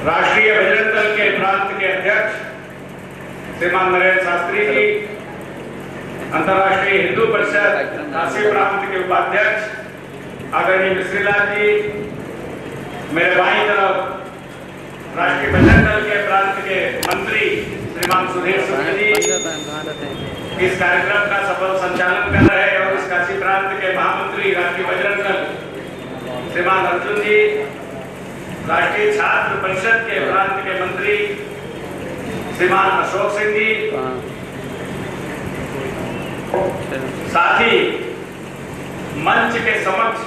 राष्ट्रीय बजरंग दल के प्रांत के अध्यक्ष श्रीमान नरेंद्र शास्त्री जी, अंतर्राष्ट्रीय हिंदू परिषद काशी प्रांत के उपाध्यक्ष आदरणीय मिश्रीलाल जी, मेरे बाईं तरफ राष्ट्रीय बजरंग दल के प्रांत के मंत्री श्रीमान सुधीर शुक्ल जी इस कार्यक्रम का सफल संचालन कर रहे हैं, और इस काशी प्रांत के महामंत्री राष्ट्रीय बजरंग दल श्रीमान अर्जुन जी, राष्ट्रीय छात्र परिषद के प्रांत के मंत्री श्रीमान अशोक सिंह जी, साथ ही मंच के समक्ष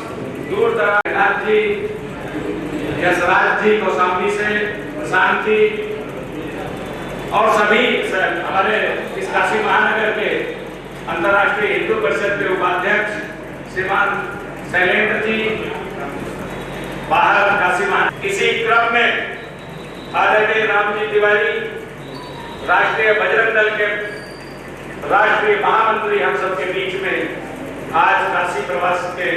दूर दराज जी, यशराज जी कौशाम्बी से, प्रशांत जी और सभी हमारे इस काशी महानगर के अंतर्राष्ट्रीय हिंदू परिषद के उपाध्यक्ष श्रीमान शैलेंद्र जी, बाहर काशी महानगर। इसी क्रम में आदरणीय रामजी तिवारी, राष्ट्रीय बजरंग दल के राष्ट्रीय महामंत्री हम सबके बीच में आज काशी प्रवास के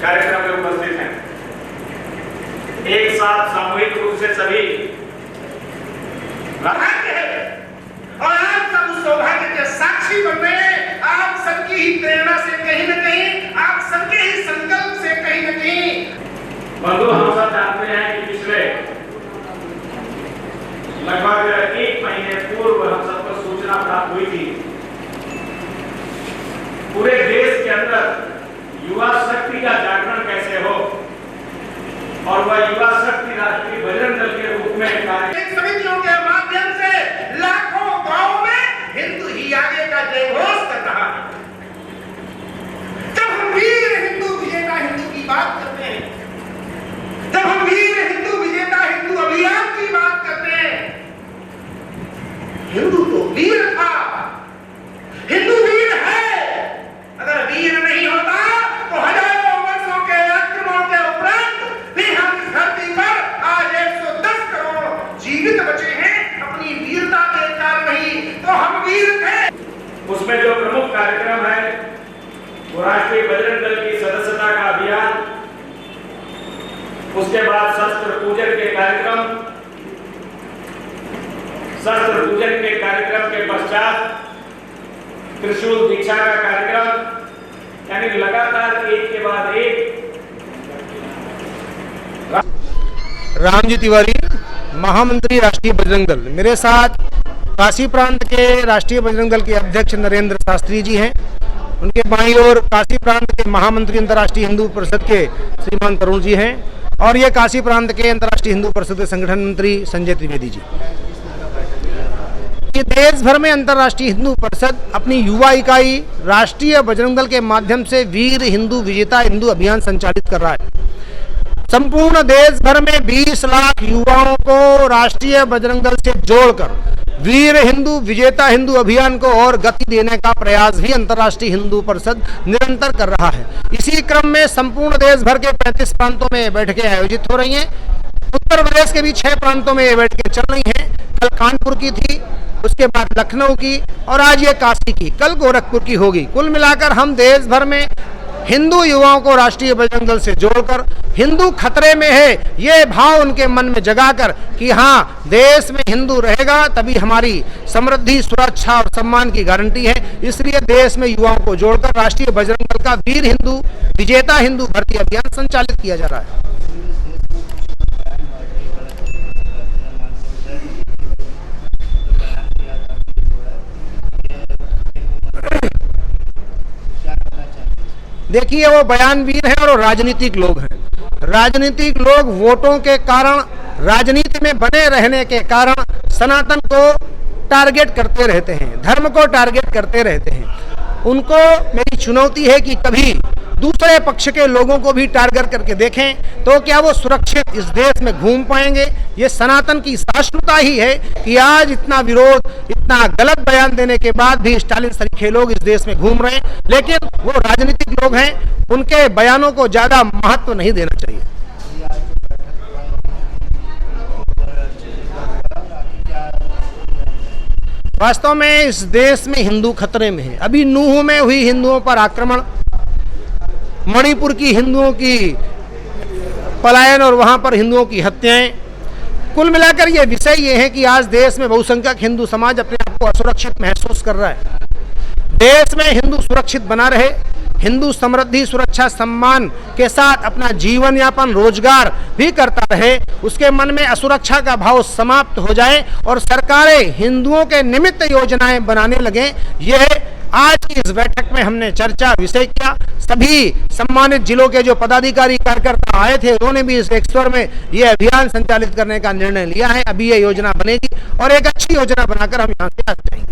कार्यक्रम में उपस्थित हैं। एक साथ सामूहिक रूप से सभी भाग्य है और आप सब उस सौभाग्य के साक्षी बन रहे हैं। आप सबकी ही प्रेरणा से कहीं न कहीं, आप सबके ही संकल्प से कहीं न कहीं। बंधु, हम सब जानते हैं कि पिछले लगभग 1 महीने पूर्व हम सबको सूचना प्राप्त हुई थी, पूरे देश के अंदर युवा शक्ति का जागरण कैसे हो, और वह युवा शक्ति राष्ट्रीय बजरंग दल के रूप में समितियों के माध्यम से लाखों गांवों में हिंदू ही आगे का जयघोष कर रहा है। जब हम वीर हिंदू विजेता हिंदू की बात करते हैं, जब हम वीर हिंदू विजेता हिंदू अभियान की बात करते हैं, हिंदू तो वीर था, हिंदू वीर है। अगर वीर नहीं होता तो हजारों वर्षों के आक्रमण के उपरांत भी हम इस धरती पर आज 110 करोड़ जीवित बचे हैं अपनी वीरता के कारण ही तो हम वीर थे। उसमें जो प्रमुख कार्यक्रम है वो राष्ट्रीय बजरंग दल की सदस्यता का अभियान, उसके बाद शस्त्र पूजन के कार्यक्रम, शस्त्र पूजन के कार्यक्रम के पश्चात त्रिशूल दीक्षा का कार्यक्रम, यानी लगातार एक के बाद एक। रामजी तिवारी, महामंत्री राष्ट्रीय बजरंग दल। मेरे साथ काशी प्रांत के राष्ट्रीय बजरंग दल के अध्यक्ष नरेंद्र शास्त्री जी हैं। उनके बाईं ओर काशी प्रांत के महामंत्री अंतर्राष्ट्रीय हिंदू परिषद के श्रीमान तरुण जी हैं, और ये काशी प्रांत के अंतर्राष्ट्रीय हिंदू परिषद के संगठन मंत्री संजय त्रिवेदी जी। ये देश भर में अंतर्राष्ट्रीय हिंदू परिषद अपनी युवा इकाई राष्ट्रीय बजरंग दल के माध्यम से वीर हिंदू विजेता हिंदू अभियान संचालित कर रहा है। संपूर्ण देश भर में 20 लाख युवाओं को राष्ट्रीय बजरंग दल से जोड़कर वीर हिंदू विजेता हिंदू अभियान को और गति देने का प्रयास भी अंतर्राष्ट्रीय हिंदू परिषद निरंतर कर रहा है। इसी क्रम में संपूर्ण देश भर के 35 प्रांतों में बैठकें आयोजित हो रही हैं। उत्तर प्रदेश के भी 6 प्रांतों में ये बैठकें चल रही हैं। कल कानपुर की थी, उसके बाद लखनऊ की, और आज ये काशी की, कल गोरखपुर की होगी। कुल मिलाकर हम देश भर में हिंदू युवाओं को राष्ट्रीय बजरंग दल से जोड़कर हिंदू खतरे में है ये भाव उनके मन में जगाकर कि हाँ, देश में हिंदू रहेगा तभी हमारी समृद्धि, सुरक्षा और सम्मान की गारंटी है। इसलिए देश में युवाओं को जोड़कर राष्ट्रीय बजरंग दल का वीर हिंदू विजेता हिंदू भर्ती अभियान संचालित किया जा रहा है। देखिए, वो बयानवीर हैं और राजनीतिक लोग हैं। राजनीतिक लोग वोटों के कारण, राजनीति में बने रहने के कारण सनातन को टारगेट करते रहते हैं, धर्म को टारगेट करते रहते हैं। उनको मेरी चुनौती है कि कभी दूसरे पक्ष के लोगों को भी टारगेट करके देखें तो क्या वो सुरक्षित इस देश में घूम पाएंगे। ये सनातन की सहिष्णुता ही है कि आज इतना विरोध, इतना गलत बयान देने के बाद भी स्टालिन सरीखे लोग इस देश में घूम रहे हैं। लेकिन वो राजनीतिक लोग हैं, उनके बयानों को ज्यादा महत्व नहीं देना चाहिए। वास्तव में इस देश में हिंदू खतरे में है। अभी नूह में हुई हिंदुओं पर आक्रमण, मणिपुर की हिंदुओं की पलायन और वहाँ पर हिंदुओं की हत्याएं। कुल मिलाकर ये विषय ये है कि आज देश में बहुसंख्यक हिंदू समाज अपने आप को असुरक्षित महसूस कर रहा है। देश में हिंदू सुरक्षित बना रहे, हिंदू समृद्धि, सुरक्षा, सम्मान के साथ अपना जीवन यापन, रोजगार भी करता रहे, उसके मन में असुरक्षा का भाव समाप्त हो जाए और सरकारें हिंदुओं के निमित्त योजनाएं बनाने लगे। यह आज की इस बैठक में हमने चर्चा विषय किया। सभी सम्मानित जिलों के जो पदाधिकारी कार्यकर्ता आए थे, उन्होंने भी इस एक स्वर में यह अभियान संचालित करने का निर्णय लिया है। अभी यह योजना बनेगी और एक अच्छी योजना बनाकर हम यहाँ से आ जाएंगे।